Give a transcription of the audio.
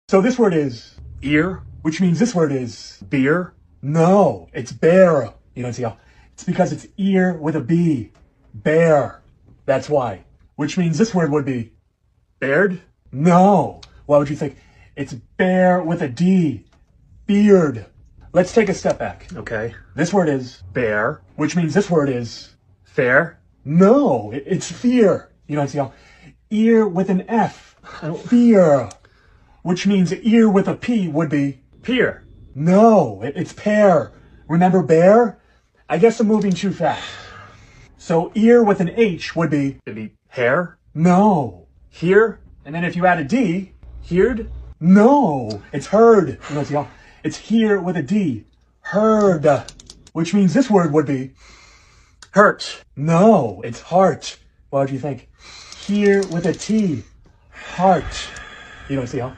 So this word is Ear, which means this word is beer, no, it's bear. You don't see how? It's because it's ear with a B. Bear. That's why. Which means this word would be bared, no. Why would you think? It's bear with a D. Beard. Let's take a step back. okay. This word is, Bear, which means this word is fair, no, it's fear. You don't see how? Ear with an F. Fear. Which means ear with a P would be peer, no, it's pear. Remember bear? I guess I'm moving too fast. So ear with an H would be it'd be hair, no. hear, And then if you add a D, heard, no, it's heard. You know, see how? It's here with a D. Heard. Which means this word would be hurt, no, it's heart. What would you think? Here with a T. Heart. You don't see how?